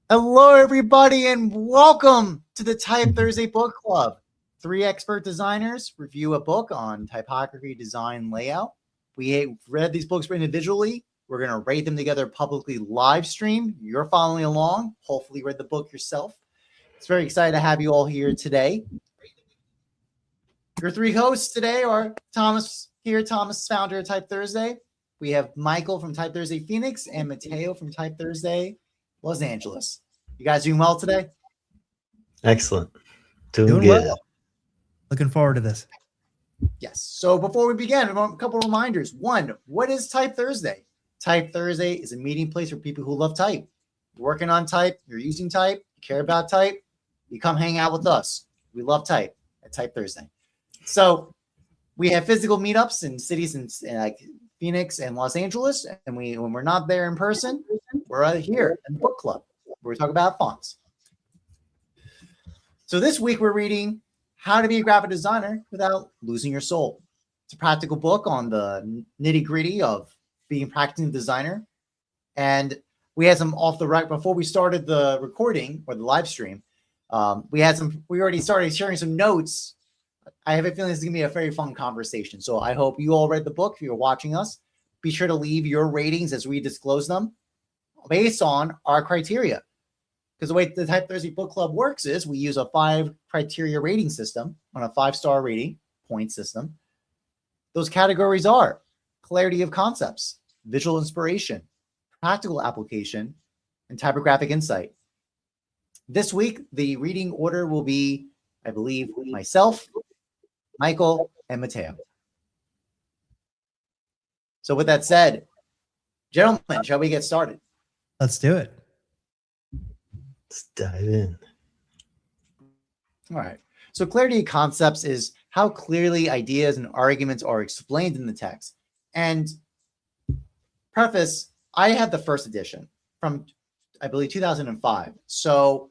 Hello, everybody, and welcome to the Type Thursday Book Club. 3 expert designers review a book on typography, design, layout. We read these books individually. We're going to rate them together publicly live stream. You're following along. Hopefully, you read the book yourself. It's very excited to have you all here today. Your 3 hosts today are Thomas, founder of Type Thursday. We have Michael from Type Thursday Phoenix and Matheo from Type Thursday Los Angeles. You guys doing well today? Excellent. Doing good. Well. Looking forward to this. Yes. So before we begin, a couple of reminders. 1, what is Type Thursday? Type Thursday is a meeting place for people who love type. You're working on type, you're using type, you care about type, you come hang out with us. We love type at Type Thursday. So we have physical meetups in cities in like Phoenix and Los Angeles, and when we're not there in person, we're here in the book club where we talk about fonts. So this week we're reading How to Be a Graphic Designer Without Losing Your Soul. It's a practical book on the nitty-gritty of being a practicing designer. And we had some off the right before we started the recording or the live stream. We already started sharing some notes. I have a feeling this is going to be a very fun conversation. So I hope you all read the book. If you're watching us, be sure to leave your ratings as we disclose them based on our criteria. Because the way the Type Thursday Book Club works is we use a 5 criteria rating system on a 5-star rating point system. Those categories are clarity of concepts, visual inspiration, practical application, and typographic insight. This week, the reading order will be, I believe, myself, Michael, and Matheo. So with that said, gentlemen, shall we get started? Let's do it. Let's dive in. All right. So clarity of concepts is how clearly ideas and arguments are explained in the text. And preface, I had the first edition from, I believe, 2005. So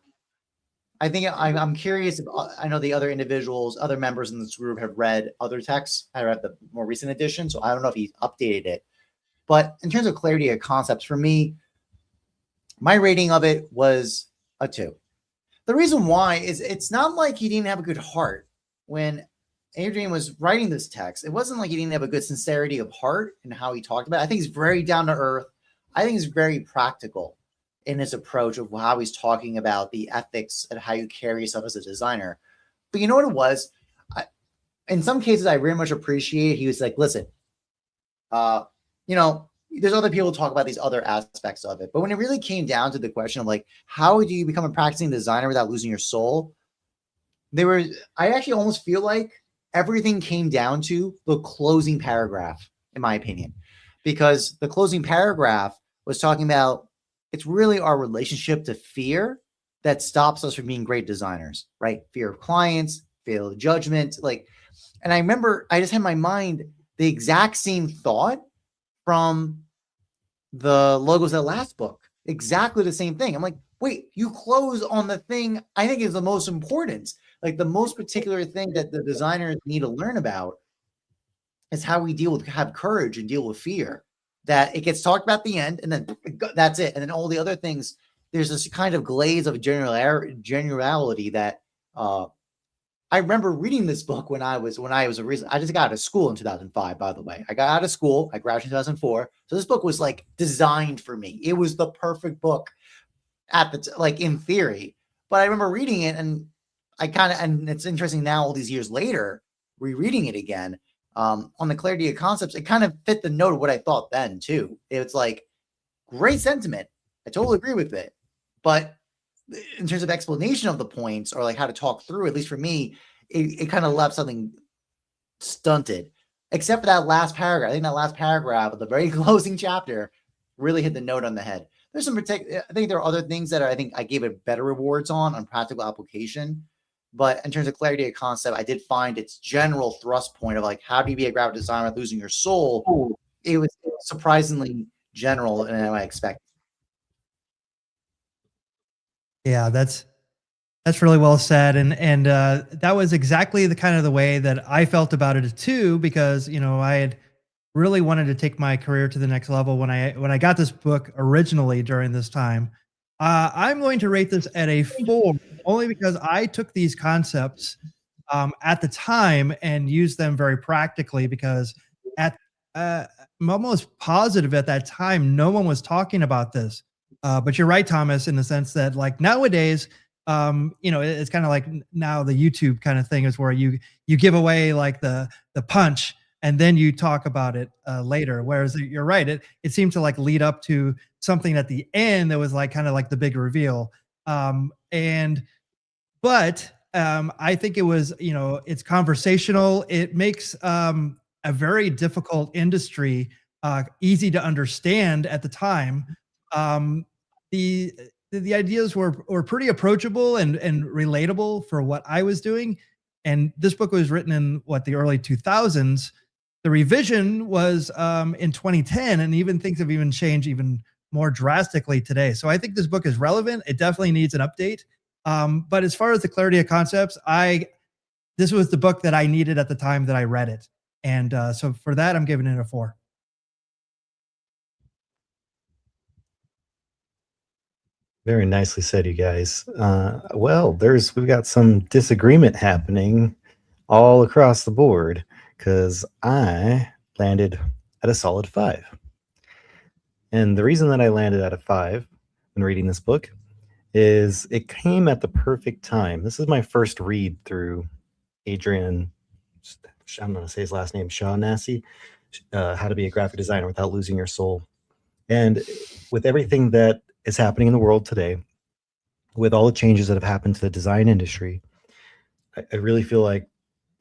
I think I'm curious if I know the other individuals, other members in this group have read other texts. I read the more recent edition, so I don't know if he updated it. But in terms of clarity of concepts, for me, my rating of it was a 2. The reason why is it's not like he didn't have a good heart when Adrian was writing this text. It wasn't like he didn't have a good sincerity of heart in how he talked about it. I think he's very down to earth. I think he's very practical in his approach of how he's talking about the ethics and how you carry yourself as a designer. But you know what it was? In some cases, I very much appreciate he was like, listen, there's other people talk about these other aspects of it. But when it really came down to the question of like, how do you become a practicing designer without losing your soul? I actually almost feel like everything came down to the closing paragraph, in my opinion, because the closing paragraph was talking about it's really our relationship to fear that stops us from being great designers, right? Fear of clients, fear of judgment. And I remember I just had in my mind the exact same thought from the logos of the last book. Exactly the same thing. I'm like, wait, you close on the thing I think is the most important. Like the most particular thing that the designers need to learn about is how we have courage and deal with fear. That it gets talked about at the end and then that's it. And then all the other things, there's this kind of glaze of generality that I remember reading this book when I just got out of school in 2005, by the way. I got out of school, I graduated in 2004. So this book was like designed for me. It was the perfect book in theory. But I remember reading it and and it's interesting now all these years later, rereading it again. On the clarity of concepts, it kind of fit the note of what I thought then too. It's like great sentiment. I totally agree with it. But in terms of explanation of the points or like how to talk through, at least for me, it kind of left something stunted, except for that last paragraph. I think that last paragraph of the very closing chapter really hit the note on the head. There's I think there are other things that I think I gave it better rewards on practical application. But in terms of clarity of concept, I did find its general thrust point of like, how do you be a graphic designer without losing your soul? It was surprisingly general than I expected. Yeah, that's really well said. And that was exactly the kind of the way that I felt about it too, because, I had really wanted to take my career to the next level when I got this book originally during this time. I'm going to rate this at a 4, only because I took these concepts at the time and used them very practically. Because at I'm almost positive at that time no one was talking about this. But you're right, Thomas, in the sense that like nowadays, it's kind of like now the YouTube kind of thing is where you give away like the punch and then you talk about it later. Whereas you're right, it seemed to like lead up to something at the end that was like kind of like the big reveal. And but I think it was, it's conversational. It makes a very difficult industry easy to understand at the time. Um, the the ideas were pretty approachable and relatable for what I was doing. And this book was written in the early 2000s. The revision was in 2010, and even things have even changed even more drastically today. So I think this book is relevant. It definitely needs an update. But as far as the clarity of concepts, this was the book that I needed at the time that I read it. And so for that, I'm giving it a 4. Very nicely said, you guys. Well, we've got some disagreement happening all across the board because I landed at a solid 5. And the reason that I landed at a 5 when reading this book is it came at the perfect time. This is my first read through Adrian, I'm going to say his last name, Shaughnessy, How to Be a Graphic Designer Without Losing Your Soul. And with everything that is happening in the world today, with all the changes that have happened to the design industry, I really feel like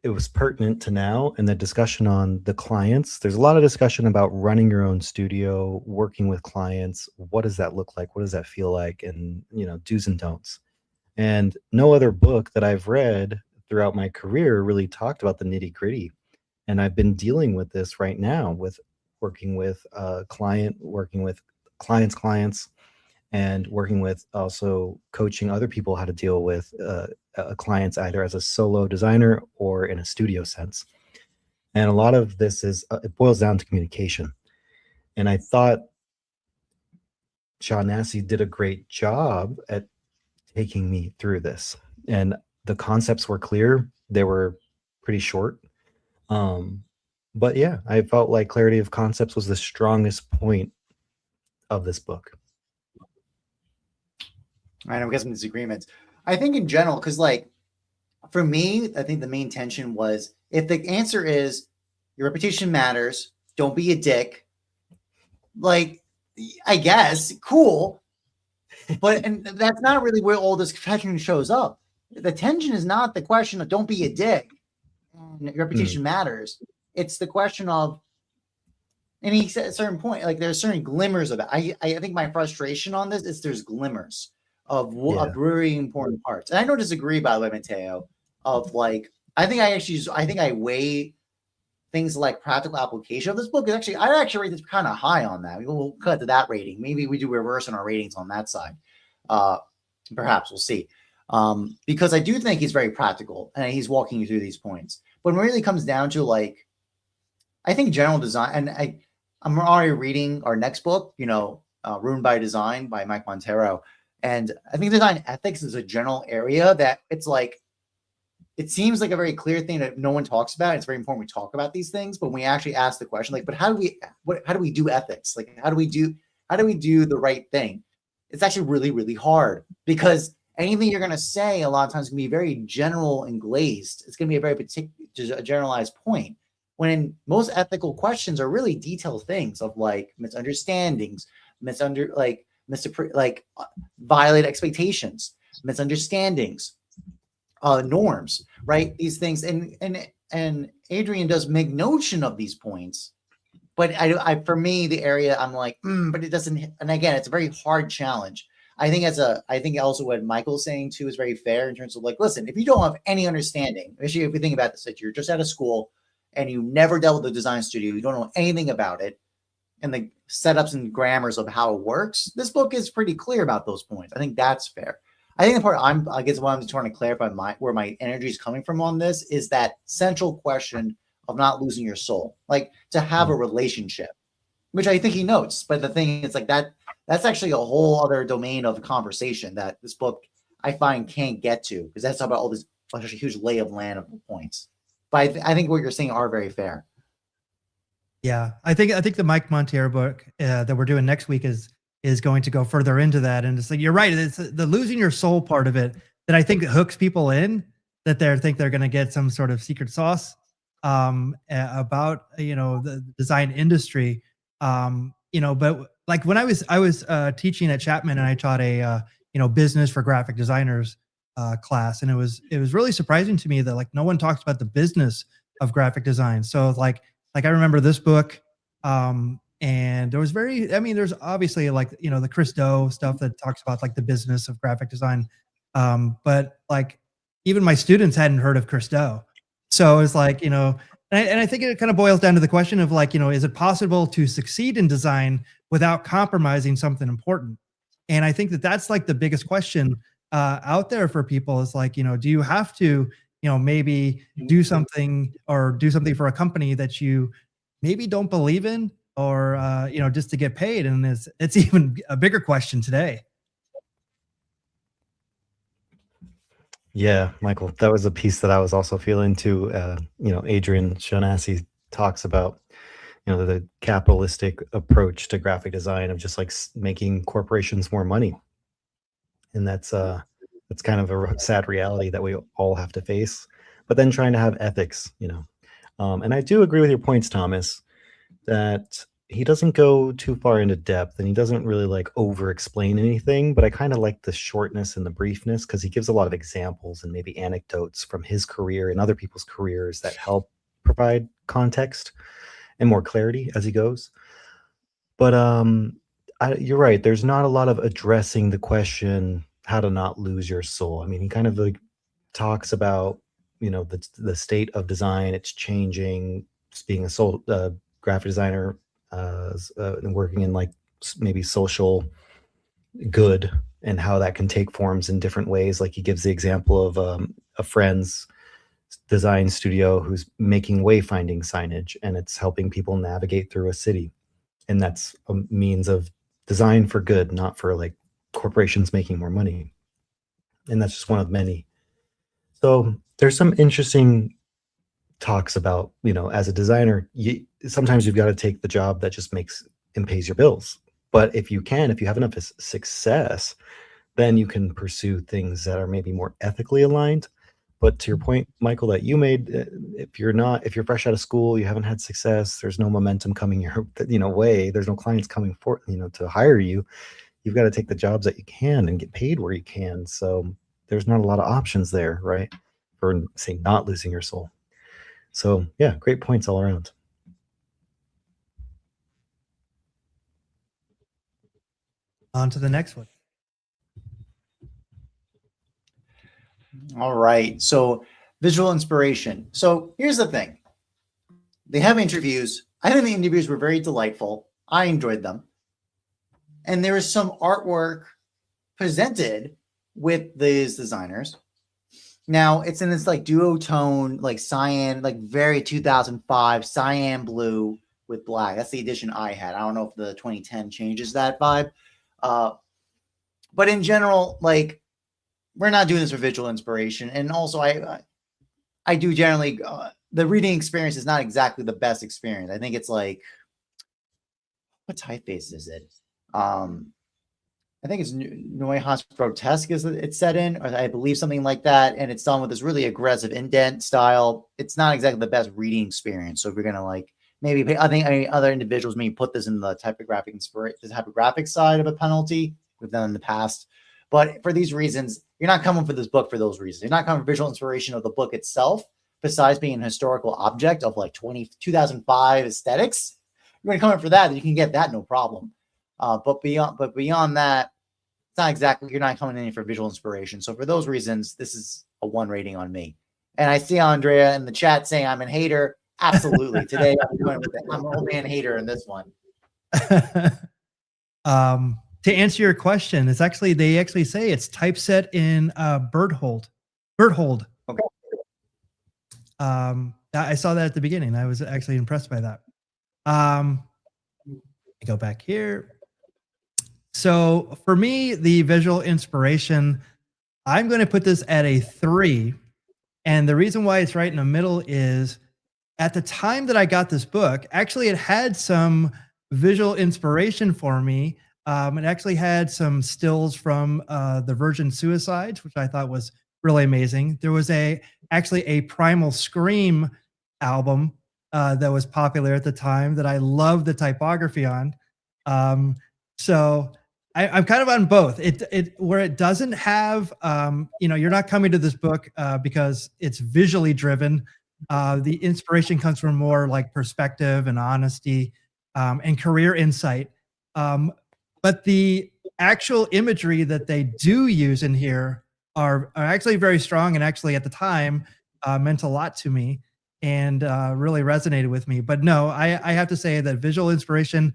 it was pertinent to now. And the discussion on the clients, there's a lot of discussion about running your own studio, working with clients. What does that look like? What does that feel like? And, do's and don'ts. And no other book that I've read throughout my career really talked about the nitty gritty. And I've been dealing with this right now with working with a client, working with clients, and working with also coaching other people how to deal with clients either as a solo designer or in a studio sense. And a lot of this it boils down to communication. And I thought Shaughnessy did a great job at taking me through this. And the concepts were clear. They were pretty short. But yeah, I felt like clarity of concepts was the strongest point of this book. All right, I'm guessing disagreements. I think in general, because like for me, I think the main tension was if the answer is your reputation matters, don't be a dick. Like, I guess cool, but and that's not really where all this tension shows up. The tension is not the question of don't be a dick. Your reputation matters. It's the question of, and he said at a certain point, like there's certain glimmers of it. I think my frustration on this is there's glimmers of very important parts. And I don't disagree, by the way, Matteo, of like, I think I weigh things like practical application of this book. I actually rate this kind of high on that. We'll cut to that rating. Maybe we do reverse on our ratings on that side. Perhaps we'll see. Because I do think he's very practical and he's walking you through these points. But when it really comes down to like, I think general design, and I'm already reading our next book, Ruined by Design by Mike Montero. And I think design ethics is a general area that it's like, it seems like a very clear thing that no one talks about. It's very important we talk about these things, but when we actually ask the question, like, but how do we do ethics? Like, how do we do the right thing? It's actually really, really hard because anything you're going to say a lot of times can be very general and glazed. It's going to be a very particular, generalized point. When most ethical questions are really detailed things of like misunderstandings, violate expectations, misunderstandings, norms, right? These things, and Adrian does make notion of these points, but I for me the area I'm like, but it doesn't. And again, it's a very hard challenge. I think also what Michael's saying too is very fair in terms of like, listen, if you don't have any understanding, especially if you think about this, that you're just out of school and you never dealt with the design studio, you don't know anything about it, and the setups and grammars of how it works, this book is pretty clear about those points. I think that's fair. I think the part I guess what I'm just trying to clarify where my energy is coming from on this is that central question of not losing your soul, like to have a relationship. which I think he notes. But the thing is, like that's actually a whole other domain of conversation that this book I find can't get to, because that's about all this such a huge lay of land of points. But I think what you're saying are very fair. Yeah, I think the Mike Montier book that we're doing next week is going to go further into that. And it's like, you're right, it's the losing your soul part of it that I think hooks people in, that they think they're going to get some sort of secret sauce about the design industry. But like when I was teaching at Chapman, and I taught a business for graphic designers class, and it was really surprising to me that like no one talks about the business of graphic design. So like I remember this book, and there was there's obviously like, the Chris Do stuff that talks about like the business of graphic design. But like even my students hadn't heard of Chris Do. So it's like, and I think it kind of boils down to the question of like, is it possible to succeed in design without compromising something important? And I think that that's like the biggest question out there for people, is like, do you have to, maybe do something for a company that you maybe don't believe in, or just to get paid? And it's even a bigger question today. Yeah, Michael, that was a piece that I was also feeling too. Adrian Shaughnessy talks about, the capitalistic approach to graphic design of just like making corporations more money. And that's kind of a sad reality that we all have to face, but then trying to have ethics, and I do agree with your points, Thomas, that he doesn't go too far into depth, and he doesn't really like over explain anything, but I kind of like the shortness and the briefness, because he gives a lot of examples and maybe anecdotes from his career and other people's careers that help provide context and more clarity as he goes. But you're right, there's not a lot of addressing the question how to not lose your soul. I mean, he kind of like talks about the state of design, it's changing, being a graphic designer, and working in like maybe social good, and how that can take forms in different ways. Like he gives the example of a friend's design studio who's making wayfinding signage, and it's helping people navigate through a city, and that's a means of design for good, not for like corporations making more money. And that's just one of many. So there's some interesting talks about, as a designer, sometimes you've got to take the job that just makes and pays your bills. But if you have enough success, then you can pursue things that are maybe more ethically aligned. But to your point, Michael, that you made, if you're fresh out of school, you haven't had success, there's no momentum coming your way, there's no clients coming for to hire you, you've got to take the jobs that you can and get paid where you can. So there's not a lot of options there, right, for say not losing your soul. So yeah, great points all around. On to the next one. All right. So visual inspiration. So here's the thing. They have interviews. I think the interviews were very delightful. I enjoyed them. And there was some artwork presented with these designers. Now it's in this like duotone, like cyan, like very 2005 cyan blue with black. That's the edition I had. I don't know if the 2010 changes that vibe. But in general, like, we're not doing this for visual inspiration. And also I do generally, the reading experience is not exactly the best experience. I think it's like, what typeface is it? I think it's Neuhaus Grotesque is it's set in, or I believe something like that. And it's done with this really aggressive indent style. It's not exactly the best reading experience. So if you're going to like, maybe, I think other individuals may put this in the typographic side of a penalty. We've done in the past. But for these reasons, you're not coming for this book for those reasons. You're not coming for visual inspiration of the book itself, besides being an historical object of like 2005 aesthetics. You're going to come in for that, and you can get that no problem. But beyond that, it's not exactly, you're not coming in for visual inspiration. So for those reasons, this is a 1 rating on me. And I see Andrea in the chat saying I'm a hater. Absolutely. Today I'm an old man hater in this one. To answer your question, they actually say it's typeset in Berthold. Okay. I saw that at the beginning. I was actually impressed by that. Go back here. So for me, the visual inspiration, I'm going to put this at a 3. And the reason why it's right in the middle is at the time that I got this book, actually, it had some visual inspiration for me. It actually had some stills from the Virgin Suicides, which I thought was really amazing. There was actually a Primal Scream album that was popular at the time that I loved the typography on. So I'm kind of on both. It where it doesn't have, you're not coming to this book because it's visually driven. The inspiration comes from more like perspective and honesty and career insight. But the actual imagery that they do use in here are actually very strong, and actually at the time meant a lot to me and really resonated with me. But no, I have to say that visual inspiration,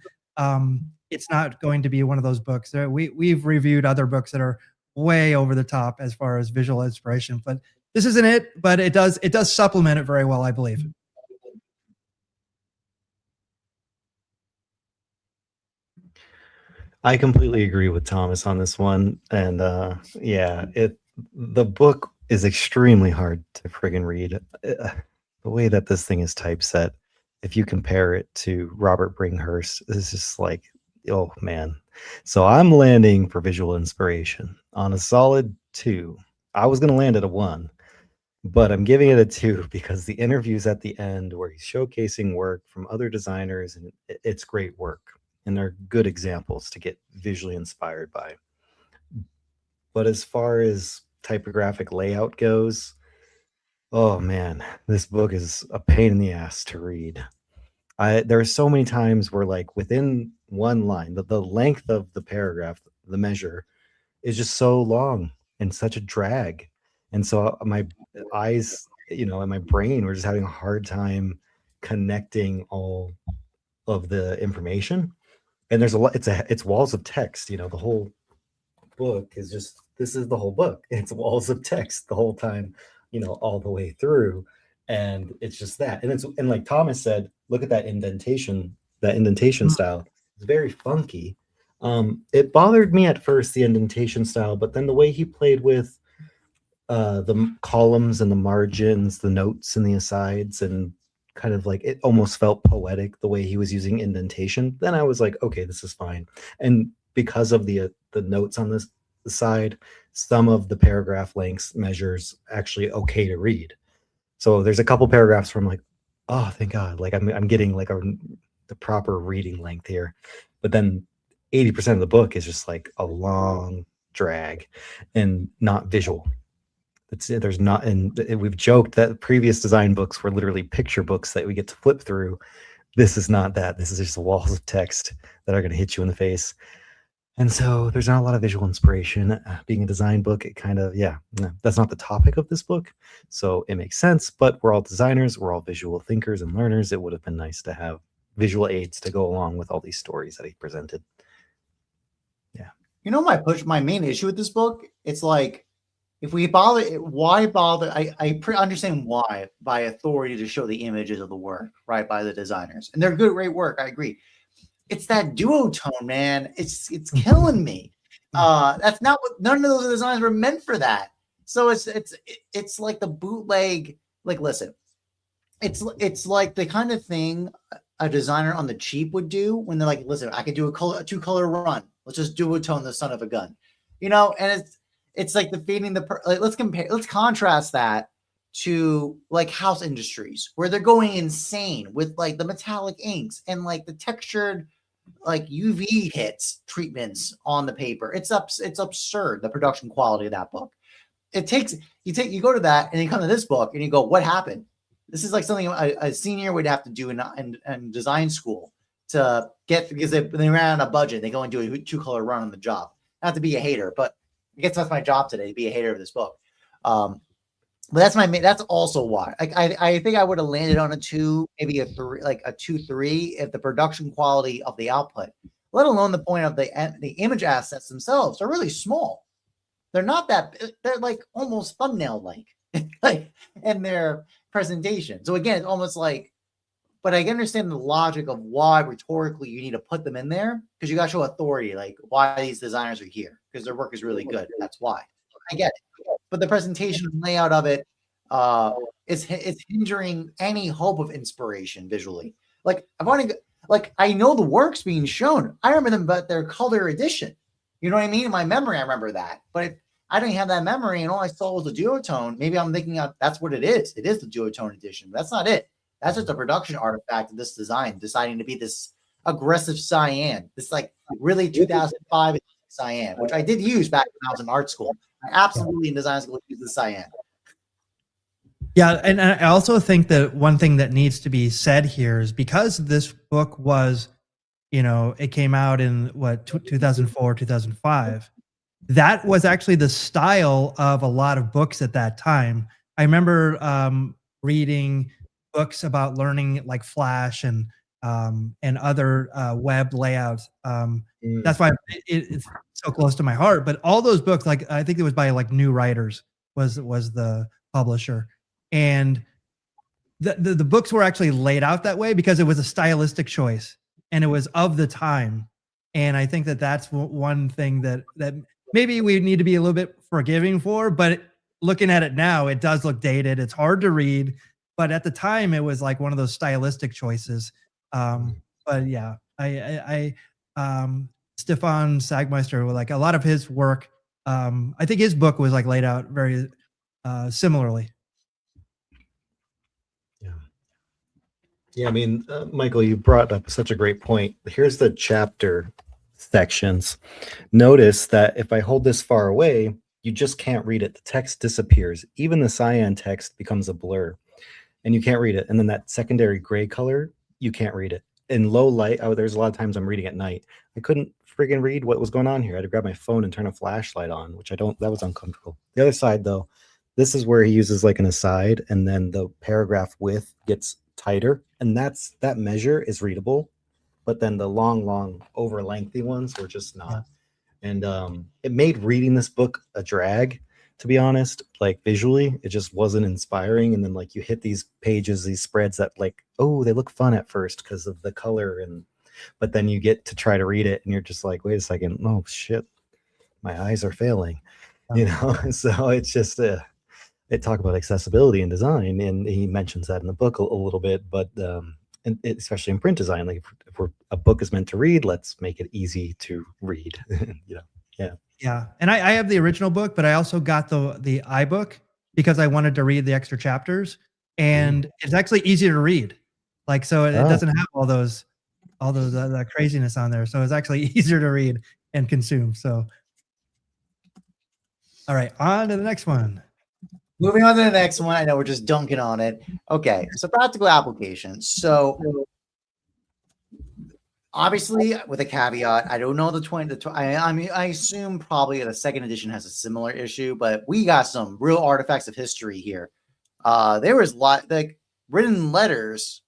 it's not going to be one of those books. We've reviewed other books that are way over the top as far as visual inspiration, but this isn't it. But it does supplement it very well, I believe. I completely agree with Thomas on this one, and yeah, the book is extremely hard to friggin' read. The way that this thing is typeset, if you compare it to Robert Bringhurst, it's just like, oh man. So I'm landing for visual inspiration on a solid 2. I was gonna land at a 1, but I'm giving it a 2 because the interviews at the end where he's showcasing work from other designers, and it's great work. And they're good examples to get visually inspired by. But as far as typographic layout goes, oh man, this book is a pain in the ass to read. There are so many times where, like, within one line, the length of the paragraph, the measure, is just so long and such a drag. And so my eyes, and my brain were just having a hard time connecting all of the information. And there's a lot, it's walls of text, the whole book is just, this is the whole book. It's walls of text the whole time, all the way through. And it's just that. And like Thomas said, look at that indentation style. It's very funky. It bothered me at first, the indentation style, but then the way he played with the columns and the margins, the notes and the asides, and kind of like it almost felt poetic the way he was using indentation. Then I was like, okay, this is fine. And because of the notes on the side, some of the paragraph lengths measures actually okay to read. So there's a couple paragraphs where I'm like, oh, thank God, like I'm getting like the proper reading length here. But then 80% of the book is just like a long drag and not visual. There's not, and we've joked that previous design books were literally picture books that we get to flip through. This is not that. This is just walls of text that are going to hit you in the face. And so there's not a lot of visual inspiration. Being a design book, it kind of, that's not the topic of this book. So it makes sense, but we're all designers. We're all visual thinkers and learners. It would have been nice to have visual aids to go along with all these stories that he presented. Yeah. My main issue with this book, it's like, if we bother, why bother? I understand why, by authority to show the images of the work, right, by the designers, and they're good, great work. I agree. It's that duotone, man. It's killing me. That's not what, none of those designs were meant for that. So it's like the bootleg. Like, listen, it's like the kind of thing a designer on the cheap would do when they're like, listen, I could do a 2-color run. Let's just duotone the son of a gun, and it's like the feeding let's contrast that to like house industries where they're going insane with like the metallic inks and like the textured like UV hits treatments on the paper. It's absurd, the production quality of that book. You go to that and you come to this book and you go, what happened? This is like something a senior would have to do in design school to get, because they ran out of budget. They go and do a 2-color run on the job. Not to be a hater, but I guess that's my job today, to be a hater of this book. But that's also why. Like, I think I would have landed on a 2, maybe a 3, like a 2-3, if the production quality of the output, let alone the point of the image assets themselves, are really small. They're not that. They're like almost thumbnail like in their presentation. So again, it's almost like but I can understand the logic of why rhetorically you need to put them in there, because you got to show authority, like why these designers are here, because their work is really good. That's why. I get it. But the presentation and layout of it it's hindering any hope of inspiration visually. Like I know the work's being shown. I remember them, but their color edition. You know what I mean? In my memory, I remember that. But if I didn't have that memory and all I saw was the duotone, maybe I'm thinking that's what it is. It is the duotone edition. But that's not it. That's just a production artifact of this design, deciding to be this aggressive cyan, this like really 2005 cyan, which I did use back when I was in art school. I absolutely in design school use the cyan. Yeah, and I also think that one thing that needs to be said here is because this book was, it came out in 2004, 2005. That was actually the style of a lot of books at that time. I remember reading books about learning like Flash and other web layouts. That's why it's so close to my heart. But all those books, like I think it was by like New Writers was the publisher, and the books were actually laid out that way because it was a stylistic choice and it was of the time. And I think that that's one thing that maybe we need to be a little bit forgiving for. But looking at it now, it does look dated. It's hard to read. But at the time, it was like one of those stylistic choices. But yeah, Stefan Sagmeister, like a lot of his work, I think his book was like laid out very similarly. Yeah, I mean, Michael, you brought up such a great point. Here's the chapter sections. Notice that if I hold this far away, you just can't read it. The text disappears. Even the cyan text becomes a blur and you can't read it. And then that secondary gray color, you can't read it. In low light, there's a lot of times I'm reading at night. I couldn't friggin' read what was going on here. I had to grab my phone and turn a flashlight on, which that was uncomfortable. The other side though, this is where he uses like an aside and then the paragraph width gets tighter, and that measure is readable, but then the long over lengthy ones were just not. And it made reading this book a drag, to be honest. Like visually it just wasn't inspiring, and then like you hit these pages, these spreads that like, oh, they look fun at first because of the color, but then you get to try to read it and you're just like, wait a second, oh shit, my eyes are failing. So it's just they talk about accessibility and design, and he mentions that in the book a little bit, but especially in print design, like if a book is meant to read, let's make it easy to read. Yeah. And I have the original book, but I also got the iBook because I wanted to read the extra chapters, and it's actually easier to read. Like, so it doesn't have all those craziness on there. So it's actually easier to read and consume. So, all right, on to the next one. Moving on to the next one. I know we're just dunking on it. Okay, so practical applications. So obviously, with a caveat, I don't know I assume probably the second edition has a similar issue, but we got some real artifacts of history here. There was like written letters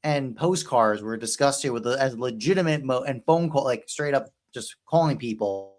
and postcards were discussed here as legitimate and phone call, like straight up just calling people.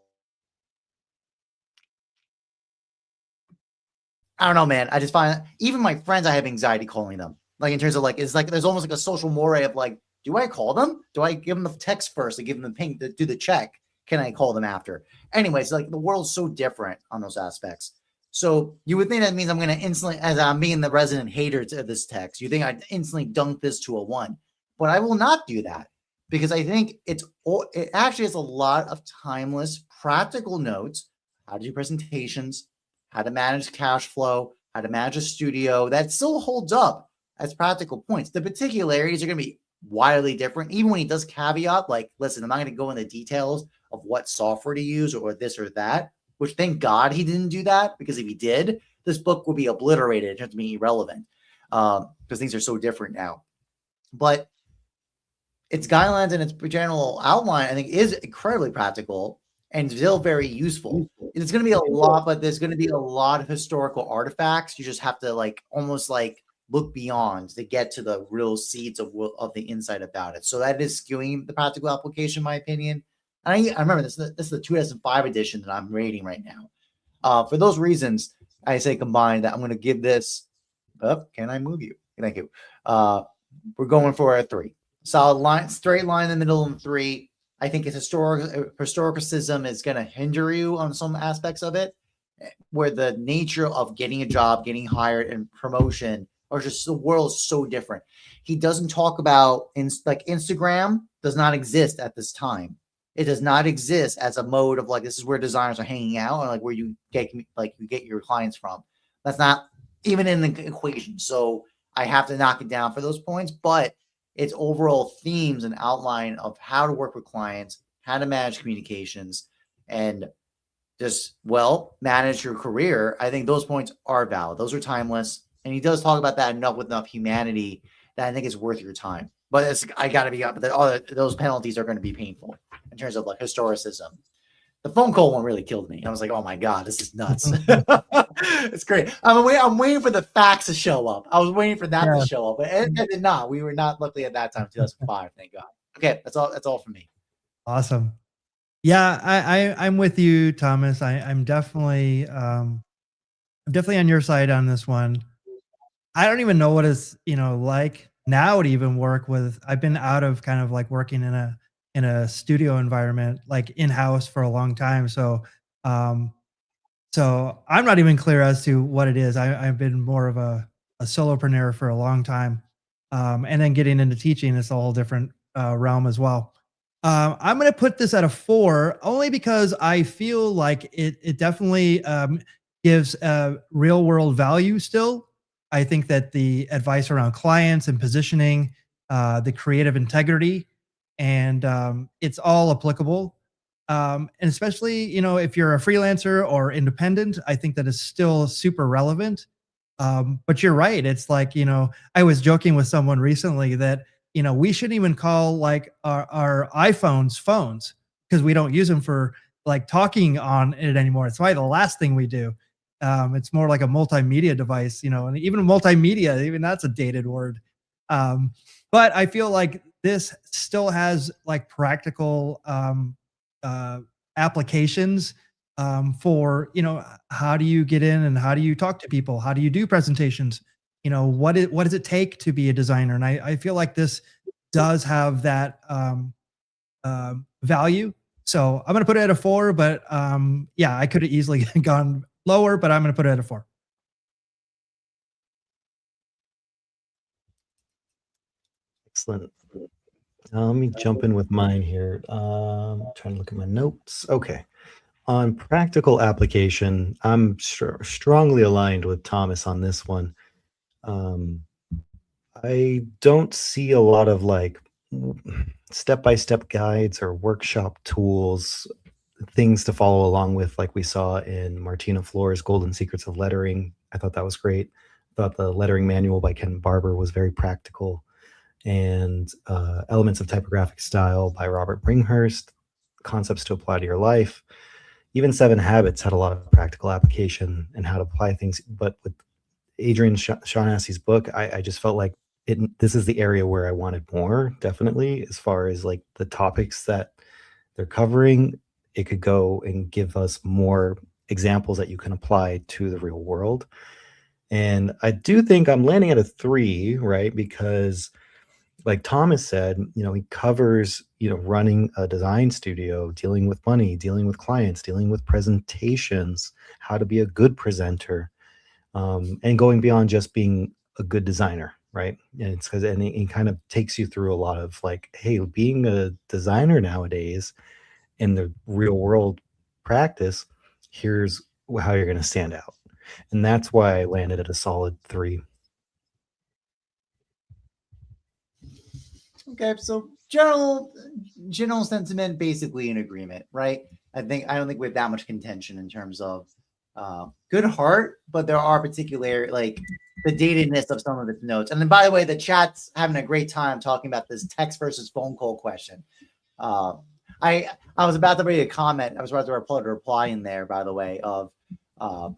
I don't know, man. I just find even my friends, I have anxiety calling them. Like in terms of like, it's like there's almost like a social moray of like, do I call them? Do I give them the text first to give them the ping to do the check? Can I call them after? Anyways, like the world's so different on those aspects. So you would think that means I'm going to instantly, as I'm being the resident hater to this text, you think I'd instantly dunk this to a 1, but I will not do that because I think it actually has a lot of timeless practical notes, how to do presentations, how to manage cash flow, how to manage a studio, that still holds up as practical points. The particularities are going to be wildly different. Even when he does caveat, like, listen, I'm not going to go into details of what software to use or this or that, which thank God he didn't do that, because if he did, this book would be obliterated in terms of being irrelevant because things are so different now. But its guidelines and its general outline, I think, is incredibly practical and still very useful. It's going to be a lot, but there's going to be a lot of historical artifacts. You just have to like almost like look beyond to get to the real seeds of the insight about it. So that is skewing the practical application, in my opinion. And I remember this is the 2005 edition that I'm rating right now. For those reasons, I say combined that I'm going to give this. Oh, can I move you? Thank you. we're going for a 3. Solid line, straight line in the middle and 3. I think it's historicism is going to hinder you on some aspects of it, where the nature of getting a job, getting hired, and promotion are just the world is so different. He doesn't talk about like Instagram does not exist at this time. It does not exist as a mode of like this is where designers are hanging out and like where you get your clients from. That's not even in the equation. So I have to knock it down for those points, but it's overall themes and outline of how to work with clients, how to manage communications, and just manage your career. I think those points are valid. Those are timeless. And he does talk about that enough with enough humanity that I think it's worth your time. But I got to be up. But those penalties are going to be painful in terms of like historicism. The phone call one really killed me. I was like, oh my God, this is nuts. It's great. I'm waiting for the facts to show up. I was waiting for that to show up, but it did not. We were not luckily at that time, 2005. Thank God. Okay, that's all for me. Awesome. Yeah, I'm with you, Thomas. I'm definitely on your side on this one. I don't even know what it's like now to even work with. I've been out of kind of like working in a studio environment, like in-house for a long time. So I'm not even clear as to what it is. I've been more of a solopreneur for a long time. And then getting into teaching is a whole different realm as well. I'm going to put this at a 4 only because I feel like it definitely gives real world value still. I think that the advice around clients and positioning, the creative integrity, and it's all applicable. And especially, if you're a freelancer or independent, I think that is still super relevant. But you're right. It's like, I was joking with someone recently that, we shouldn't even call like our iPhones phones because we don't use them for like talking on it anymore. It's probably the last thing we do. It's more like a multimedia device, and even multimedia, even that's a dated word. But I feel like this still has like practical applications for, how do you get in and how do you talk to people? How do you do presentations? What does it take to be a designer? And I feel like this does have that value. So I'm going to put it at a 4, but I could have easily gone lower, but I'm going to put it at a 4. Excellent. Let me jump in with mine here. Trying to look at my notes. Okay. On practical application, I'm strongly aligned with Thomas on this one. I don't see a lot of like step-by-step guides or workshop tools, things to follow along with, like we saw in Martina Floor's Golden Secrets of Lettering. I thought that was great. I thought the lettering manual by Ken Barber was very practical. And Elements of Typographic Style by Robert Bringhurst, concepts to apply to your life. Even 7 Habits had a lot of practical application and how to apply things. But with Adrian Shaughnessy's book, I just felt like this is the area where I wanted more, definitely, as far as like the topics that they're covering. It could go and give us more examples that you can apply to the real world. And I do think I'm landing at a 3, right? Because like Thomas said, he covers, running a design studio, dealing with money, dealing with clients, dealing with presentations, how to be a good presenter, and going beyond just being a good designer, right? And it's because it kind of takes you through a lot of like, hey, being a designer nowadays in the real world practice, here's how you're going to stand out. And that's why I landed at a solid 3. Okay, so general sentiment, basically in agreement, right? I don't think we have that much contention in terms of good heart, but there are particular like the datedness of some of its notes. And then, by the way, the chat's having a great time talking about this text versus phone call question. I was about to read a comment. I was about to upload a reply in there, by the way, of I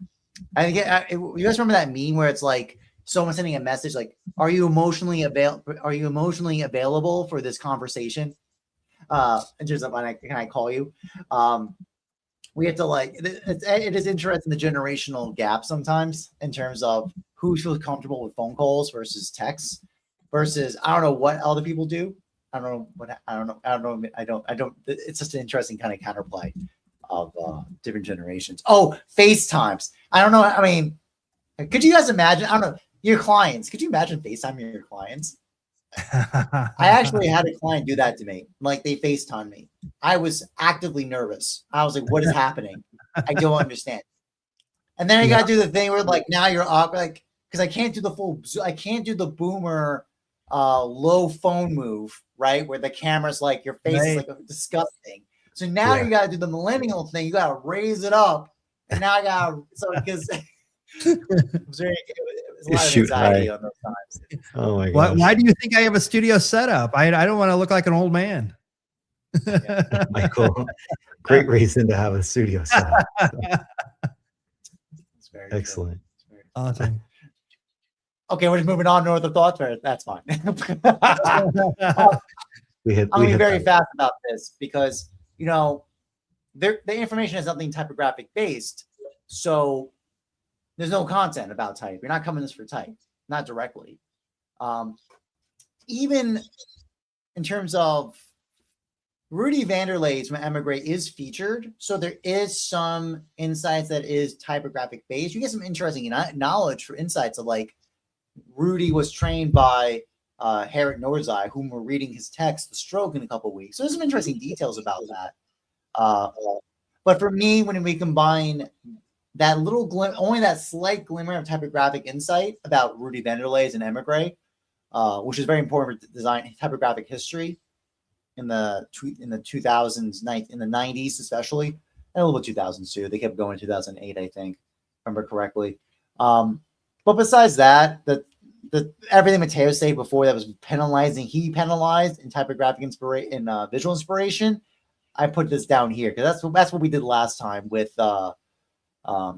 think you guys remember that meme where it's like someone sending a message like, are you emotionally available for this conversation? In terms of can I call you? We have to like it is interesting, the generational gap sometimes in terms of who feels comfortable with phone calls versus texts. versus I don't know what other people do. I don't know what I don't know. I don't. It's just an interesting kind of counterplay of different generations. Oh, FaceTimes. I don't know. I mean, could you guys imagine? I don't know your clients. Could you imagine FaceTiming your clients? I actually had a client do that to me. Like they FaceTime me. I was actively nervous. I was like, "What is happening? I don't understand." And then I got to do the thing where like now you're up, like because I can't do the full. I can't do the boomer low phone move, right? Where the camera's like your face is like disgusting. So now you got to do the millennial thing. You got to raise it up, and now I got to because it was a lot of anxiety on those times. Oh my god! Why do you think I have a studio setup? I don't want to look like an old man. Michael, great reason to have a studio setup. Excellent. Awesome. Okay, we're just moving on. No other thoughts? That's fine. I'm going to be very fast about this because, you know, the information is nothing typographic based. So there's no content about type. You're not coming this for type, not directly. Even in terms of Rudy Vanderleest from Emigre is featured. So there is some insights that is typographic based. You get some interesting knowledge for insights of like Rudy was trained by Harriet Norzai, whom we're reading his text, The Stroke, in a couple of weeks. So there's some interesting details about that. But for me, when we combine that little only that slight glimmer of typographic insight about Rudy Vanderleest and Emigre, which is very important for design typographic history in the 2000s, in the 90s especially, and a little bit 2000s too. They kept going 2008, I think, if I remember correctly. But besides that, the everything Matheo said before that was penalizing, he penalized in typographic inspiration, in visual inspiration. I put this down here because that's what we did last time with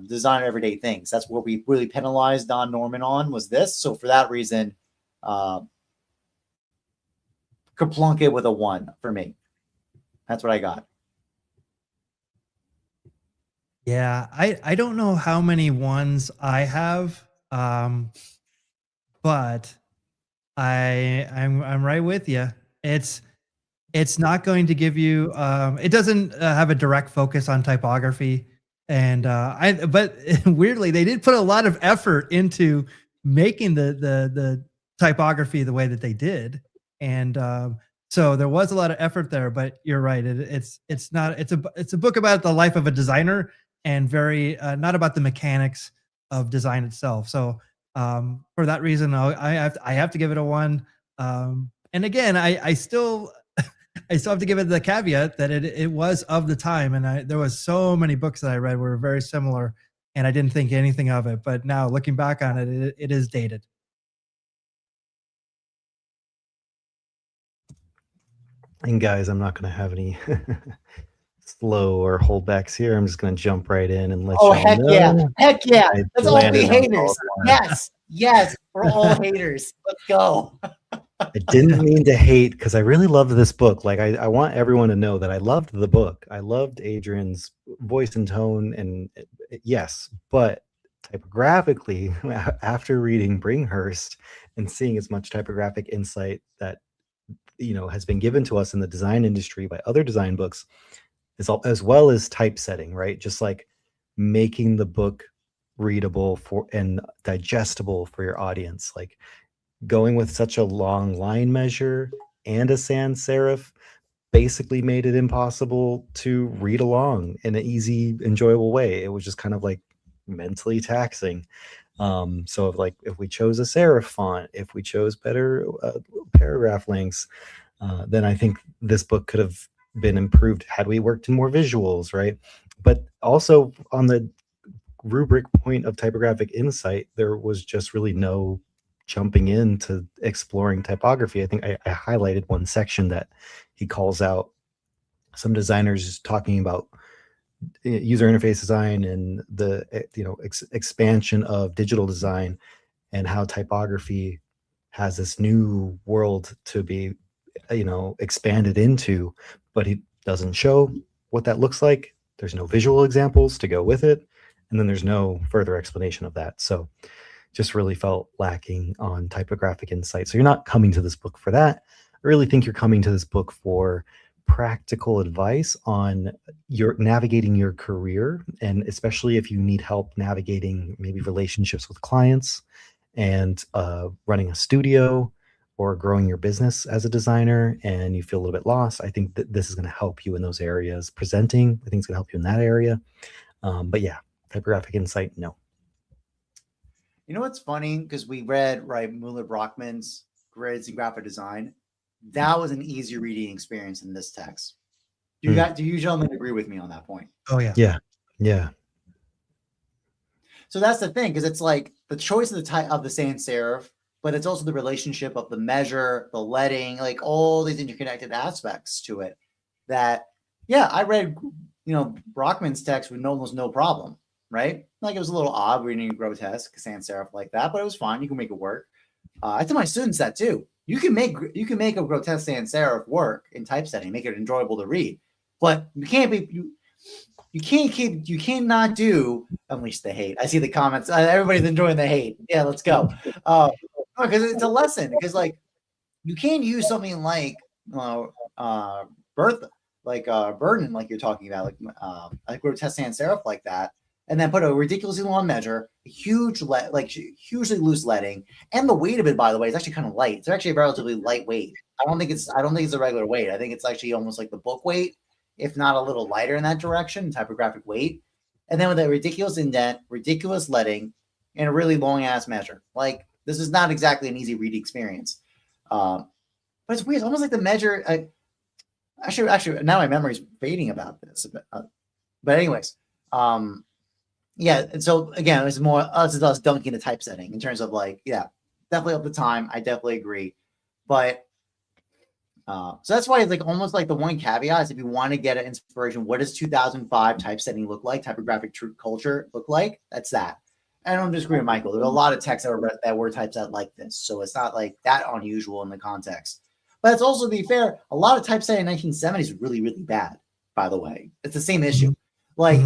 design everyday things. That's what we really penalized Don Norman on, was this. So for that reason, could plunk it with a 1 for me. That's what I got. Yeah, I don't know how many 1s I have, but I'm right with you. It's not going to give you. It doesn't have a direct focus on typography, and but weirdly they did put a lot of effort into making the typography the way that they did, and so there was a lot of effort there. But you're right. It's a book about the life of a designer, and very not about the mechanics of design itself. So for that reason, I have to give it a 1. And again, I still have to give it the caveat that it was of the time, and there was so many books that I read were very similar, and I didn't think anything of it. But now looking back on it, it is dated. And guys, I'm not going to have any slow or holdbacks here. I'm just going to jump right in and let y'all know. Heck yeah! Let's all be haters. Yes, we're all haters. Let's go. I didn't mean to hate because I really loved this book. Like I want everyone to know that I loved the book. I loved Adrian's voice and tone, and yes, but typographically, after reading Bringhurst and seeing as much typographic insight that has been given to us in the design industry by other design books, as well as typesetting, right? Just like making the book readable and digestible for your audience, like going with such a long line measure and a sans serif basically made it impossible to read along in an easy, enjoyable way. It was just kind of like mentally taxing. So if we chose a serif font, if we chose better paragraph lengths, then I think this book could have been improved had we worked in more visuals, right? But also on the rubric point of typographic insight, there was just really no jumping into exploring typography. I think I highlighted one section that he calls out some designers talking about user interface design and the expansion of digital design, and how typography has this new world to be expanded into, but he doesn't show what that looks like. There's no visual examples to go with it, and then there's no further explanation of that. So just really felt lacking on typographic insight. So you're not coming to this book for that. I really think you're coming to this book for practical advice on your navigating your career, and especially if you need help navigating maybe relationships with clients and running a studio or growing your business as a designer, and you feel a little bit lost. I think that this is going to help you in those areas. Presenting, I think it's going to help you in that area. But yeah, typographic insight, no. You know what's funny? Because we read Mueller Brockman's Grids and Graphic Design. That was an easier reading experience in this text. Do you gentlemen agree with me on that point? Oh yeah. Yeah. So that's the thing, because it's like the choice of the type of the sans serif, but it's also the relationship of the measure, the leading, like all these interconnected aspects to it. That, yeah, I read, Brockman's text with almost no problem, right? Like it was a little odd reading a grotesque sans serif like that, but it was fine. You can make it work. I tell my students that too. You can make a grotesque sans serif work in typesetting, make it enjoyable to read, but you cannot do unleash the hate. I see the comments. Everybody's enjoying the hate. Yeah, let's go. Because it's a lesson. Because like you can't use something like Bertha, like burden, like you're talking about, like grotesque sans serif like that, and then put a ridiculously long measure, hugely loose leading, and the weight of it, by the way, is actually kind of light. It's actually a relatively light weight. I don't think it's a regular weight. I think it's actually almost like the book weight, if not a little lighter in that direction, typographic weight. And then with a ridiculous indent, ridiculous leading, and a really long ass measure. Like this is not exactly an easy reading experience. But it's weird. It's almost like the measure. Actually, now my memory's fading about this. But anyways, yeah. And so again, it was more us dunking the typesetting in terms of like, yeah, definitely up the time. I definitely agree. But so that's why it's like almost like the one caveat is if you want to get an inspiration, what does 2005 typesetting look like? Typographic culture look like? That's that. And I don't disagree with Michael. There's a lot of texts that were typeset like this, so it's not like that unusual in the context. But it's also, to be fair, a lot of typesetting in 1970s is really, really bad. By the way, it's the same issue. Like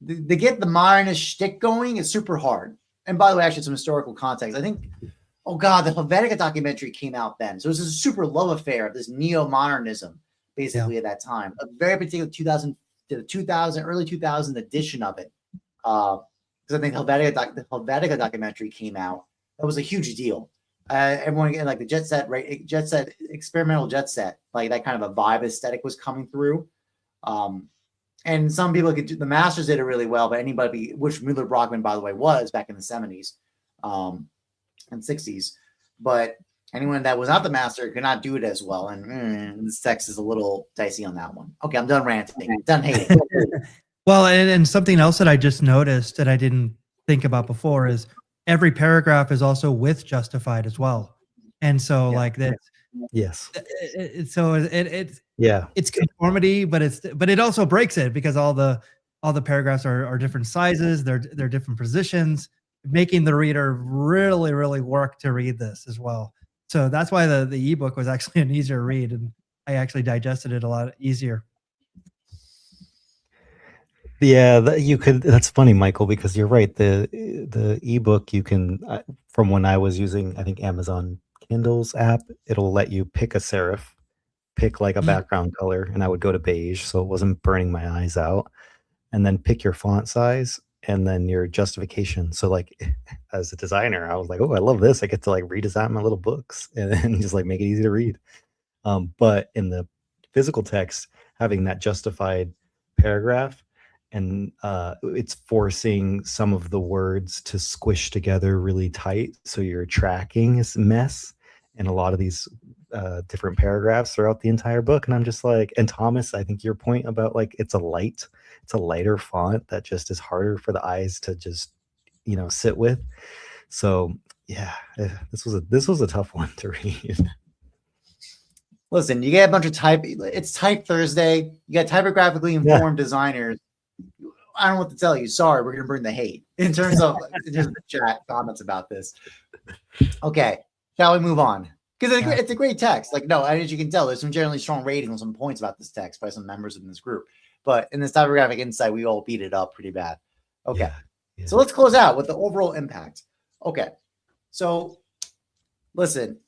to get the modernist shtick going is super hard. And by the way, actually, some historical context. I think. Oh God, the Helvetica documentary came out then. So it was a super love affair of this neo-modernism, basically at that time. A very particular early 2000 edition of it. Because I think the Helvetica documentary came out. That was a huge deal. Everyone getting like the jet set, experimental jet set, like that kind of a vibe aesthetic was coming through. And some people could do, the masters did it really well, but anybody, which Mueller Brockman, by the way, was back in the 70s. And 60s, but anyone that was not the master could not do it as well. And this text is a little dicey on that one. Okay, I'm done ranting. I'm done hating. Well, and something else that I just noticed that I didn't think about before is every paragraph is also with justified as well. And so like that. Yes. So it's conformity, but it also breaks it because all the paragraphs are different sizes. They're different positions, making the reader really, really work to read this as well. So that's why the ebook was actually an easier read, and I actually digested it a lot easier. Yeah, you could. That's funny, Michael, because you're right. The ebook, you can, from when I was using, I think Amazon Kindle's app, it'll let you pick a serif, pick like a background color, and I would go to beige, so it wasn't burning my eyes out, and then pick your font size. And then your justification. So like as a designer, I was like, oh, I love this. I get to like redesign my little books and then just like make it easy to read. But in the physical text, having that justified paragraph and it's forcing some of the words to squish together really tight. So your tracking is a mess in a lot of these different paragraphs throughout the entire book. And I'm just like, and Thomas, I think your point about like, it's a lighter font that just is harder for the eyes to just, sit with. So yeah, this was a tough one to read. Listen, you get a bunch of it's Type Thursday. You got typographically informed designers. I don't know what to tell you. Sorry, we're going to bring the hate in terms of the chat comments about this. Okay, shall we move on? Because it's a great text. Like, no, as you can tell, there's some generally strong ratings on some points about this text by some members in this group. But in this typographic insight, we all beat it up pretty bad. Okay, so let's close out with the overall impact. Okay. So listen,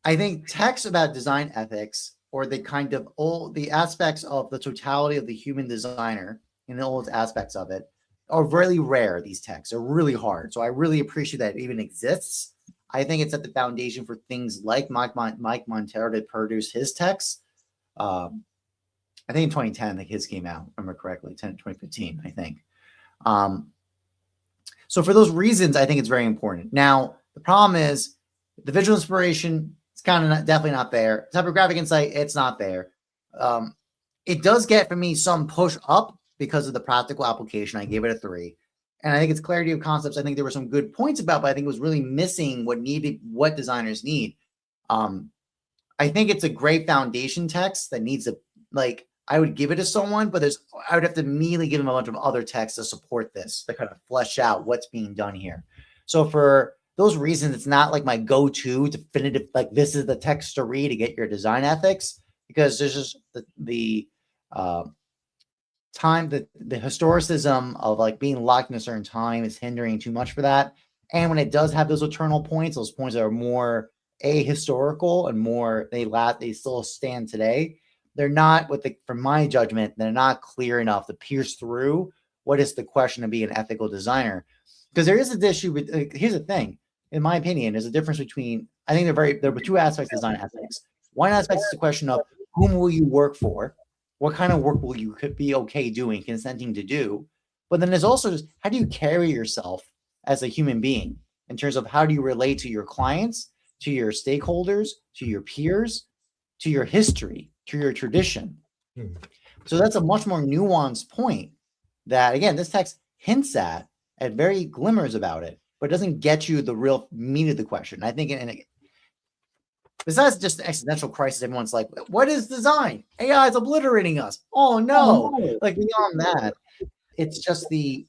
I think texts about design ethics, or the kind of all the aspects of the totality of the human designer and all its aspects of it, are really rare. These texts are really hard. So I really appreciate that it even exists. I think it's at the foundation for things like Mike Montero to produce his texts. I think in 2010, like his came out, if I remember correctly, 2015, I think. So for those reasons, I think it's very important. Now, the problem is the visual inspiration, it's kind of definitely not there. Typographic insight, it's not there. It does get for me some push up because of the practical application. I gave it a 3. And I think it's clarity of concepts. I think there were some good points about, but I think it was really missing what designers need. I think it's a great foundation text that needs a, like, I would give it to someone, but I would have to immediately give them a bunch of other texts to support this, to kind of flesh out what's being done here. So for those reasons, it's not like my go-to definitive, like this is the text to read to get your design ethics, because there's just the time, the historicism of like being locked in a certain time is hindering too much for that. And when it does have those eternal points, those points that are more ahistorical and more, they still stand today. They're not, from my judgment, they're not clear enough to pierce through what is the question of being an ethical designer. Because there is an issue with, here's the thing, in my opinion, there's a difference between, I think there are two aspects of design ethics. One aspect is the question of whom will you work for? What kind of work will you be okay doing, consenting to do? But then there's also just, how do you carry yourself as a human being in terms of how do you relate to your clients, to your stakeholders, to your peers, to your history, to your tradition. So that's a much more nuanced point that, again, this text hints at very glimmers about it, but doesn't get you the real meat of the question. I think, besides just the existential crisis, everyone's like, what is design? AI is obliterating us. Oh no. Like beyond that, it's just there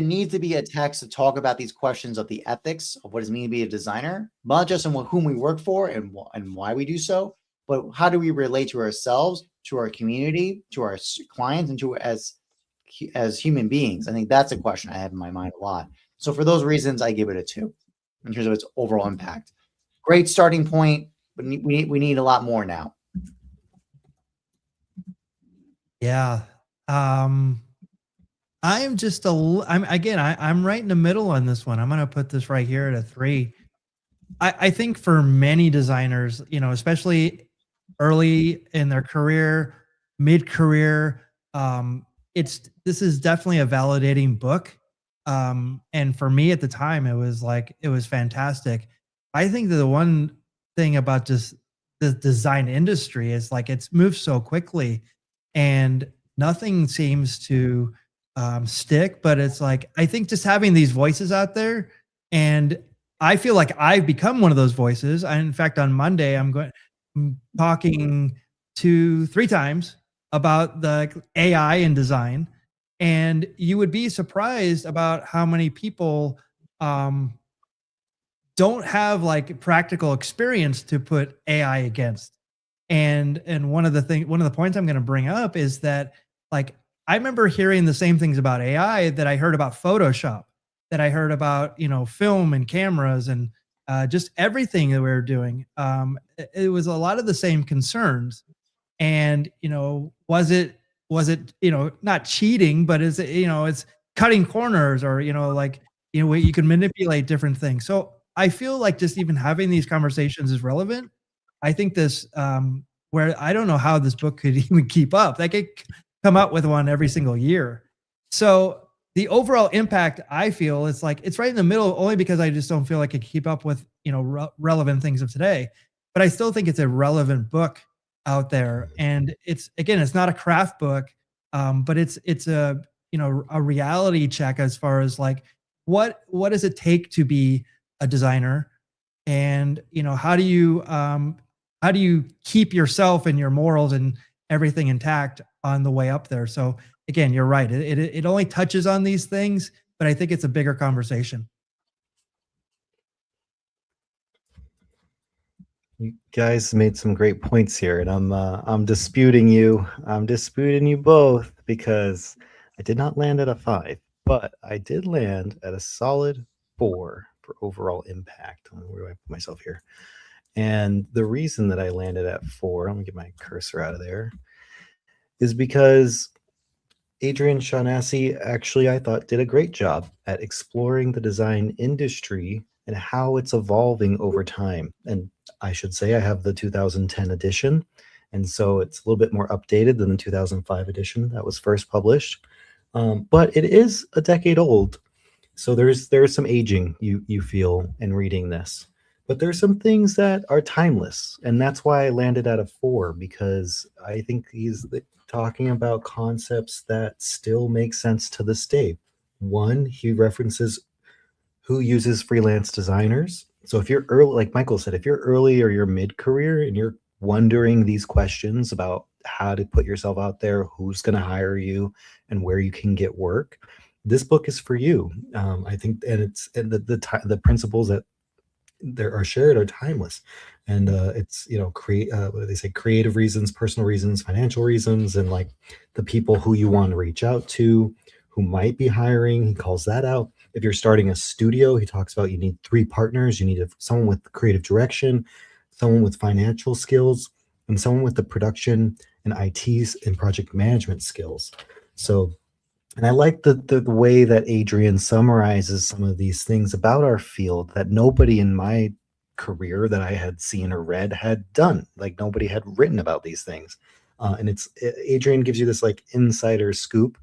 needs to be a text to talk about these questions of the ethics of what does it mean to be a designer, not just in whom we work for and why we do so, but how do we relate to ourselves, to our community, to our clients, and to as human beings. I think that's a question I have in my mind a lot. So for those reasons, I give it a 2 in terms of its overall impact. Great starting point, but we need a lot more now. Yeah. I'm right in the middle on this one. I'm going to put this right here at a 3. I think for many designers, especially early in their career, mid-career, this is definitely a validating book. And for me at the time, it was fantastic. I think that the one thing about just the design industry is like it's moved so quickly and nothing seems to stick. But it's like, I think just having these voices out there, and I feel like I've become one of those voices. In fact, on Monday, I'm talking 2-3 times about the AI in design. And you would be surprised about how many people don't have like practical experience to put AI against. And one of the points I'm going to bring up is that, like, I remember hearing the same things about AI that I heard about Photoshop, that I heard about, film and cameras and just everything that we were doing. It was a lot of the same concerns. And, was it, not cheating, but is it, it's cutting corners or, you can manipulate different things. So I feel like just even having these conversations is relevant. I think this, where I don't know how this book could even keep up. They could come out with one every single year. So the overall impact, I feel, is like it's right in the middle, only because I just don't feel like it can keep up with, relevant things of today. But I still think it's a relevant book out there. And it's not a craft book, but it's a, a reality check as far as like, what does it take to be a designer? And, how do you keep yourself and your morals and everything intact on the way up there? So again, you're right. It only touches on these things, but I think it's a bigger conversation. You guys made some great points here, and I'm disputing you. I'm disputing you both because I did not land at a 5, but I did land at a solid 4 for overall impact. Where do I put myself here? And the reason that I landed at 4, let me get my cursor out of there, is because Adrian Shaughnessy actually, I thought, did a great job at exploring the design industry and how it's evolving over time. And I should say I have the 2010 edition, and so it's a little bit more updated than the 2005 edition that was first published. But it is a decade old, so there's some aging you feel in reading this. But there's some things that are timeless, and that's why I landed at a 4, because I think he's talking about concepts that still make sense to this day. One, he references who uses freelance designers. So if you're early, like Michael said, if you're early or you're mid-career and you're wondering these questions about how to put yourself out there, who's going to hire you, and where you can get work, this book is for you. I think, and the principles that there are shared are timeless, and it's create what do they say, creative reasons, personal reasons, financial reasons, and like the people who you want to reach out to who might be hiring. He calls that out. If you're starting a studio, he talks about you need 3 partners. You need someone with creative direction, someone with financial skills, and someone with the production and ITs and project management skills. So, and I like the way that Adrian summarizes some of these things about our field that nobody in my career that I had seen or read had done. Like nobody had written about these things. And Adrian gives you this like insider scoop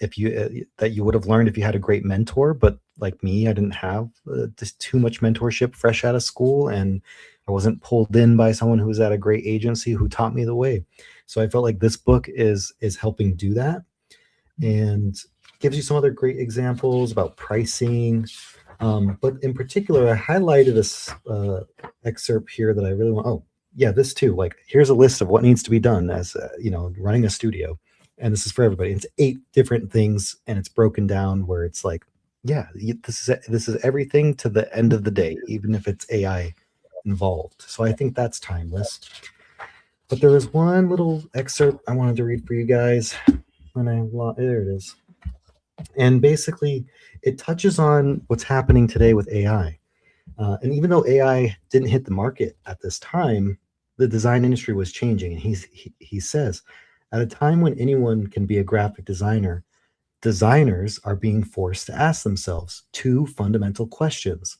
if you that you would have learned if you had a great mentor. But like me, I didn't have just too much mentorship fresh out of school, and I wasn't pulled in by someone who was at a great agency who taught me the way. So I felt like this book is helping do that, and gives you some other great examples about pricing. But in particular, I highlighted this excerpt here that I really want. Oh, yeah, this too. Like, here's a list of what needs to be done as running a studio, and this is for everybody. It's 8 different things, and it's broken down where it's like, yeah, this is everything to the end of the day, even if it's AI involved. So I think that's timeless. But there was one little excerpt I wanted to read for you guys. There it is. And basically, it touches on what's happening today with AI. And even though AI didn't hit the market at this time, the design industry was changing. And he says, at a time when anyone can be a graphic designer, designers are being forced to ask themselves 2 fundamental questions.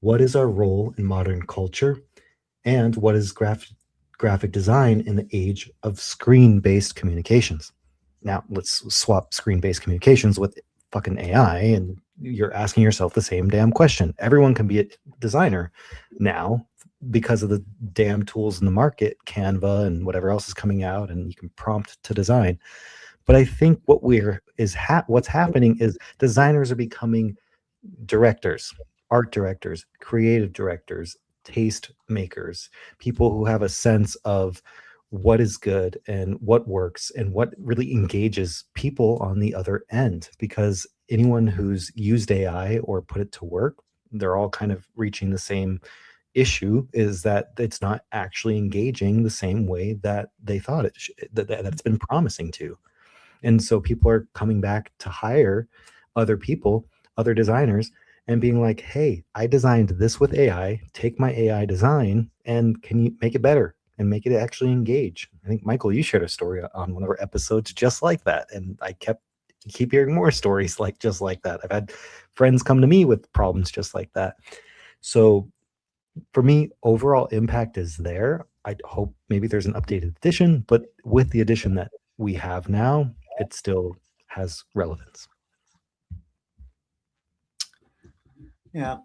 What is our role in modern culture? And what is graphic design in the age of screen-based communications? Now, let's swap screen-based communications with fucking AI, and you're asking yourself the same damn question. Everyone can be a designer now because of the damn tools in the market, Canva and whatever else is coming out, and you can prompt to design. But I think what's happening is designers are becoming directors, art directors, creative directors, taste makers, people who have a sense of what is good and what works and what really engages people on the other end. Because anyone who's used AI or put it to work, they're all kind of reaching the same issue, is that it's not actually engaging the same way that they thought that it's been promising to. And so people are coming back to hire other people, other designers, and being like, hey, I designed this with AI, take my AI design, and can you make it better and make it actually engage? I think, Michael, you shared a story on one of our episodes just like that. And I keep hearing more stories just like that. I've had friends come to me with problems just like that. So for me, overall impact is there. I hope maybe there's an updated edition, but with the edition that we have now, it still has relevance. Yeah.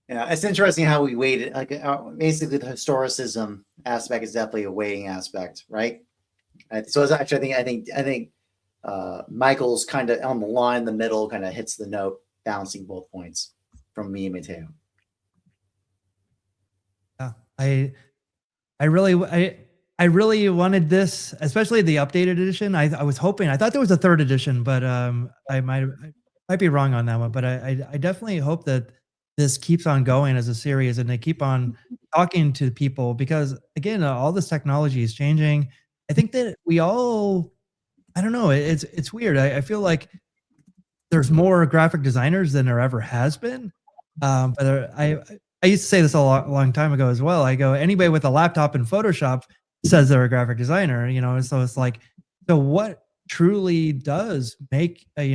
Yeah, it's interesting how we weight it. Like basically, the historicism aspect is definitely a weighting aspect, right? So it's actually, I think Michael's kind of on the line in the middle, kind of hits the note, balancing both points from me and Matteo. Yeah, I really wanted this, especially the updated edition. I was hoping, I thought there was a 3rd edition, but I might be wrong on that one. But I definitely hope that this keeps on going as a series, and they keep on talking to people, because again, all this technology is changing. I think that we all, I don't know, it's weird. I feel like there's more graphic designers than there ever has been. But I used to say this a long time ago as well. I go, anybody with a laptop in Photoshop says they're a graphic designer, so it's like, so what truly does make a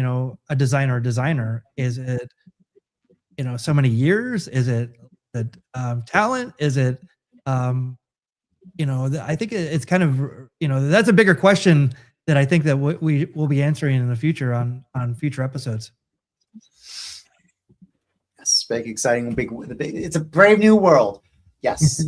designer a designer? Is it so many years? Is it the talent? Is it I think it's kind of that's a bigger question that I think that we will be answering in the future on future episodes. Yes, big, exciting, big. It's a brave new world. Yes,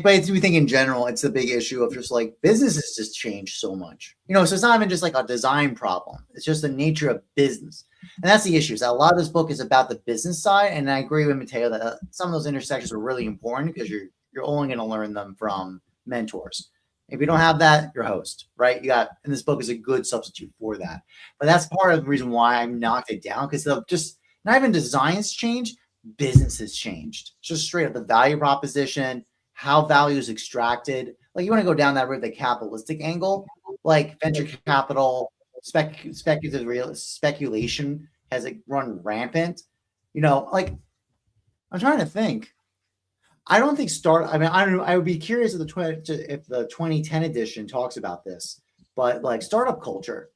but we think in general, it's the big issue of just like businesses just change so much. So it's not even just like a design problem. It's just the nature of business, and that's the issue. So a lot of this book is about the business side, and I agree with Matheo that some of those intersections are really important because you're only going to learn them from mentors. If you don't have that, you're host, right? And this book is a good substitute for that. But that's part of the reason why I knocked it down, because just not even designs changed, business has changed. Just straight up the value proposition, how value is extracted. Like you want to go down that road, the capitalistic angle, like venture capital, speculative speculation has run rampant. Like I'm trying to think. I don't think I don't know. I would be curious if the 2010 edition talks about this, but like startup culture.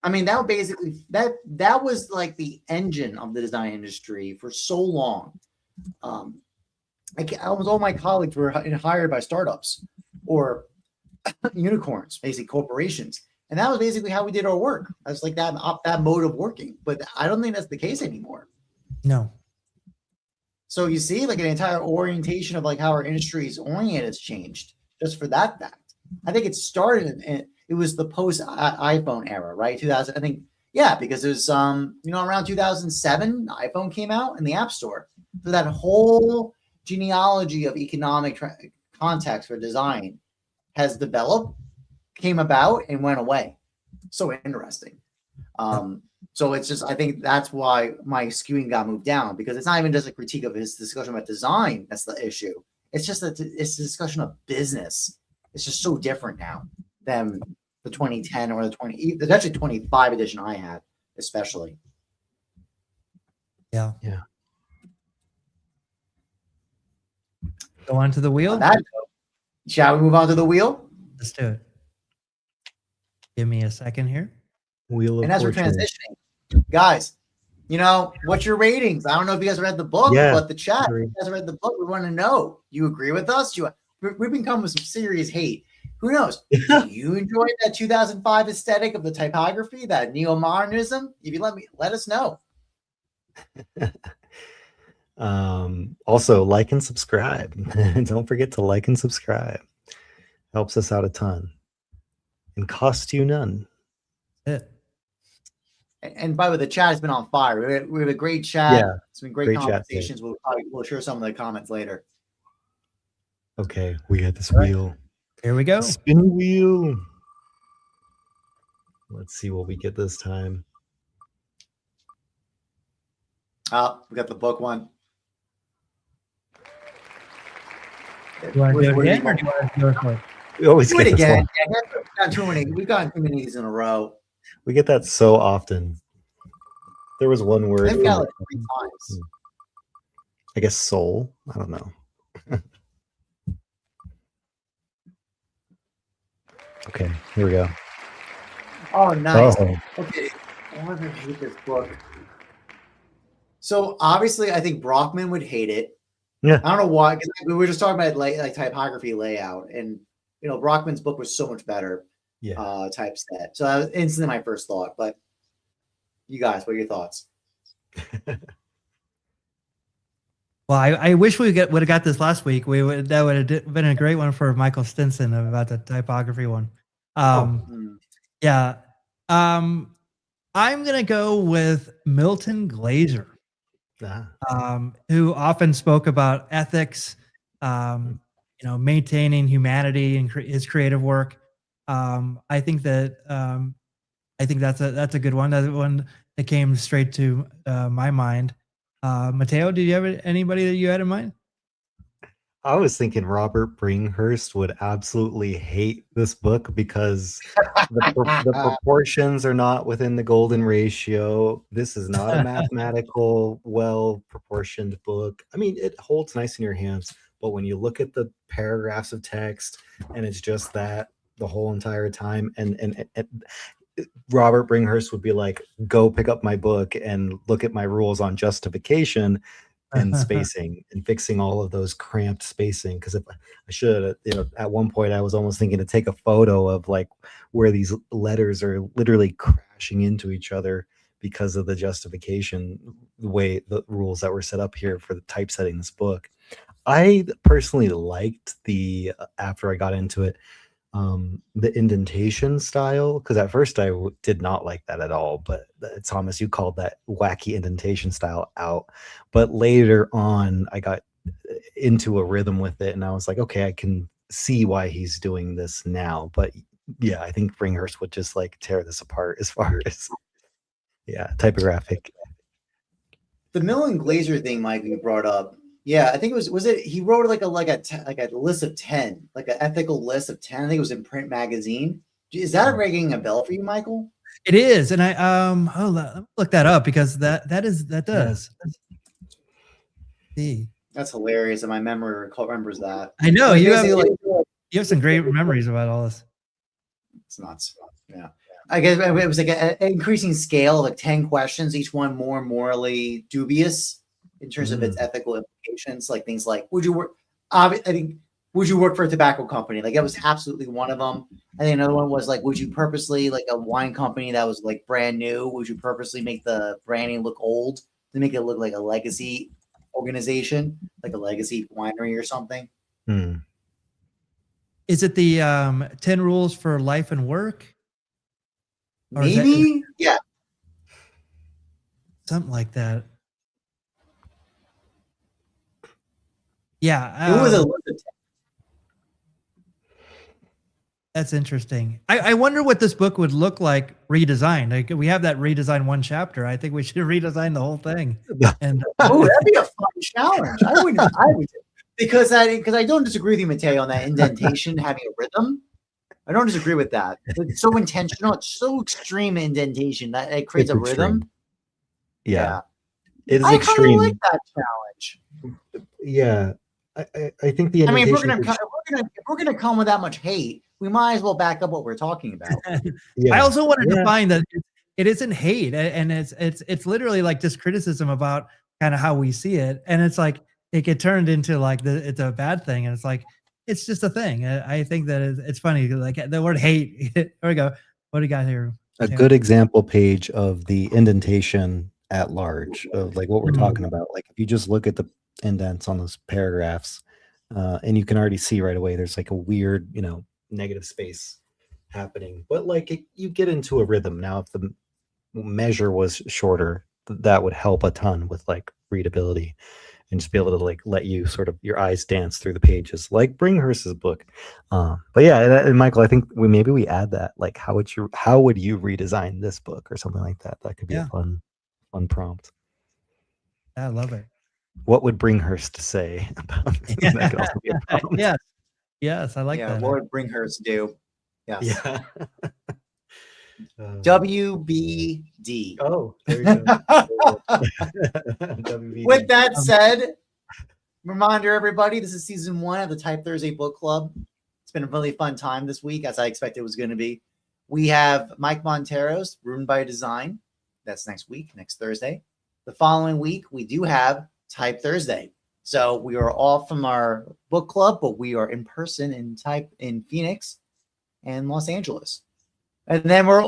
I mean, that basically that was like the engine of the design industry for so long. Almost all my colleagues were hired by startups or unicorns, basically corporations, and that was basically how we did our work. That's like that mode of working. But I don't think that's the case anymore. No. So you see, like an entire orientation of like how our industry is oriented has changed just for that fact. I think it started and it was the post iPhone era, right? 2000, I think, yeah, because it was around 2007, iPhone came out in the App Store. So that whole genealogy of economic context for design has developed, came about, and went away. So interesting. So it's just, I think that's why my skewing got moved down, because it's not even just a critique of his discussion about design. That's the issue. It's just that it's a discussion of business. It's just so different now than the 2010 or the actually 25 edition I had, especially. Yeah. Go on to the wheel. Shall we move on to the wheel? Let's do it. Give me a second here. Wheel of And as Fortune. we're transitioning, guys, what's your ratings? I don't know if you guys read the book, but the chat, if you guys read the book, we want to know. Do you agree with us? We've been coming with some serious hate. Who knows? Do you enjoy that 2005 aesthetic of the typography, that neo-modernism? If you let us know. Also, like and subscribe. Don't forget to like and subscribe. Helps us out a ton and costs you none. And by the way, the chat has been on fire. We have a great chat. Yeah, it's been great conversations. We'll share some of the comments later. Okay, we got this wheel. Here we go. Spin wheel. Let's see what we get this time. We got the book one. You want to do it again, or do you want to do it for it? We always do get it again. We've gotten too many of these in a row. We get that so often. There was one word. I've got like 3 times. I guess soul. I don't know. Okay, here we go. Oh, nice. Oh. Okay. I want to hate this book. So obviously, I think Brockman would hate it. Yeah. I don't know why. Because we were just talking about like typography layout, and Brockman's book was so much better. Yeah. Typeset. So that was instantly my first thought. But you guys, what are your thoughts? Well, I wish we would have got this last week. That would have been a great one for Michael Stinson about the typography one. Yeah. I'm gonna go with Milton Glaser, who often spoke about ethics, maintaining humanity in his creative work. I think that's a good one. That's one that came straight to my mind. Matheo, did you have anybody that you had in mind? I was thinking Robert Bringhurst would absolutely hate this book because the proportions are not within the golden ratio. This is not a mathematical, well proportioned book. I mean, it holds nice in your hands, but when you look at the paragraphs of text and it's just that the whole entire time, and Robert Bringhurst would be like, go pick up my book and look at my rules on justification and spacing and fixing all of those cramped spacing. Because if I should, at one point I was almost thinking to take a photo of like where these letters are literally crashing into each other because of the justification, the way the rules that were set up here for the typesetting this book. I personally liked the after I got into it, the indentation style, because at first I did not like that at all, but Thomas, you called that wacky indentation style out, but later on I got into a rhythm with it and I was like, okay, I can see why he's doing this now. But yeah, I think Bringhurst would just like tear this apart as far as typographic. The Mill and Glazer thing, Mike, you brought up. Yeah, I think it was it he wrote like a list of 10, like an ethical list of 10. I think it was in Print Magazine. Is that ringing a bell for you, Michael? It is, and I let me look that up because that does. See, that's hilarious, and my memory remembers that. I know you have some great memories about all this. It's nuts. Yeah. I guess it was like an increasing scale of like 10 questions, each one more morally dubious in terms of its ethical implications, like things like, would you work? I think, would you work for a tobacco company? Like that was absolutely one of them. I think another one was like, would you purposely, like a wine company that was like brand new, would you purposely make the branding look old to make it look like a legacy organization, like a legacy winery or something? Is it the 10 rules for life and work? Or maybe, yeah, something like that. Yeah, that's interesting. I wonder what this book would look like redesigned. Like we have that redesign one chapter. I think we should redesign the whole thing. And that'd be a fun challenge. I would because I don't disagree with you, Matteo, on that indentation having a rhythm. I don't disagree with that. It's so intentional. It's so extreme indentation that it creates a rhythm. Yeah. It is extreme. I like that challenge. Yeah. I think the I mean, if we're gonna come with that much hate, we might as well back up what we're talking about. I also wanted to find that it isn't hate, and it's literally like just criticism about kind of how we see it, and it's like it get turned into like it's a bad thing, and it's like it's just a thing. I think that it's funny, like the word hate. There we go. What do you got here? A good example page of the indentation at large of like what we're talking about. Like if you just look at the indents on those paragraphs, and you can already see right away there's like a weird, negative space happening. But like you get into a rhythm now. If the measure was shorter, that would help a ton with like readability. And just be able to like let you sort of your eyes dance through the pages, like Bringhurst's book. But yeah, and Michael, I think maybe we add that. Like, how would you redesign this book or something like that? That could be a fun prompt. I love it. What would Bringhurst say about that? That could also be a prompt. Yes, I like that. What would Bringhurst do? Yes. Yeah. WBD. Oh, there you go. WBD. With that said, reminder everybody, this is season 1 of the Type Thursday Book Club. It's been a really fun time this week, as I expected it was going to be. We have Mike Montero's Ruined by Design. That's next week, next Thursday. The following week, we do have Type Thursday. So we are off from our book club, but we are in person in Phoenix and Los Angeles. And then we're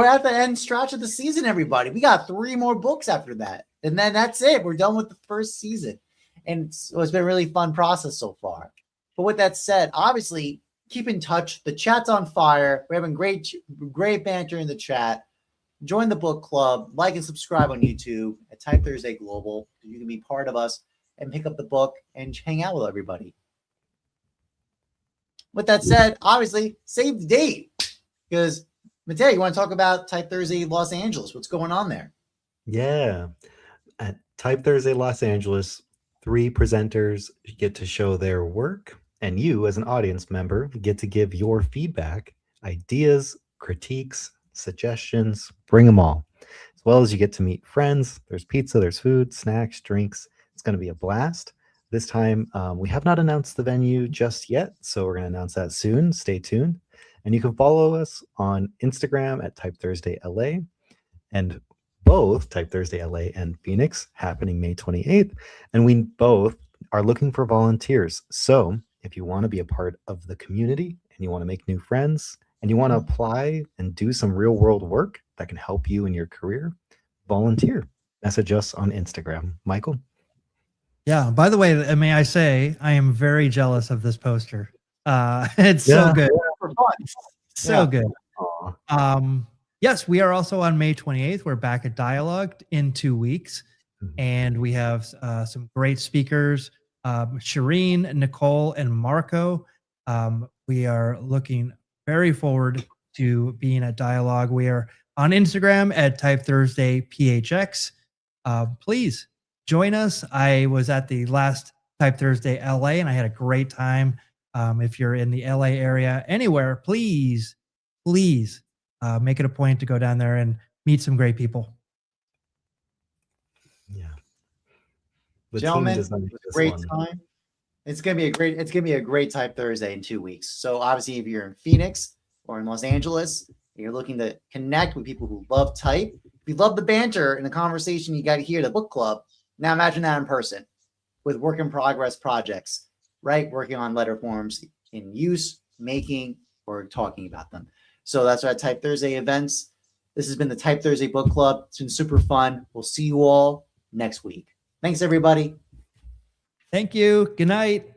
at the end stretch of the season, everybody. We got 3 more books after that. And then that's it. We're done with the first season. And it's been a really fun process so far. But with that said, obviously, keep in touch. The chat's on fire. We're having great banter in the chat. Join the book club. Like and subscribe on YouTube at Type Thursday Global. You can be part of us and pick up the book and hang out with everybody. With that said, obviously, save the date. Because, Matteo, you want to talk about Type Thursday Los Angeles? What's going on there? Yeah. At Type Thursday Los Angeles, 3 presenters get to show their work, and you, as an audience member, get to give your feedback, ideas, critiques, suggestions, bring them all. As well as you get to meet friends. There's pizza, there's food, snacks, drinks. It's going to be a blast. This time, we have not announced the venue just yet, so we're going to announce that soon. Stay tuned. And you can follow us on Instagram at Type Thursday LA, and both Type Thursday LA and Phoenix happening May 28th. And we both are looking for volunteers. So if you want to be a part of the community and you want to make new friends and you want to apply and do some real world work that can help you in your career, volunteer. Message us on Instagram. Michael? Yeah. By the way, may I say, I am very jealous of this poster. It's so good. For fun. So good. Aw. Yes, we are also on May 28th. We're back at Dialogue in 2 weeks. And we have some great speakers, Shireen, Nicole, and Marco. We are looking very forward to being at Dialogue. We are on Instagram at Type Thursday PHX. Please join us. I was at the last Type Thursday LA, and I had a great time. If you're in the LA area, anywhere, please make it a point to go down there and meet some great people. Yeah. Gentlemen, it was a great time. It's gonna be a great Type Thursday in 2 weeks. So obviously, if you're in Phoenix or in Los Angeles, and you're looking to connect with people who love type, if you love the banter and the conversation you got here at the book club, now imagine that in person with work in progress projects, right? Working on letter forms in use, making, or talking about them. So that's our Type Thursday events. This has been the Type Thursday Book Club. It's been super fun. We'll see you all next week. Thanks, everybody. Thank you. Good night.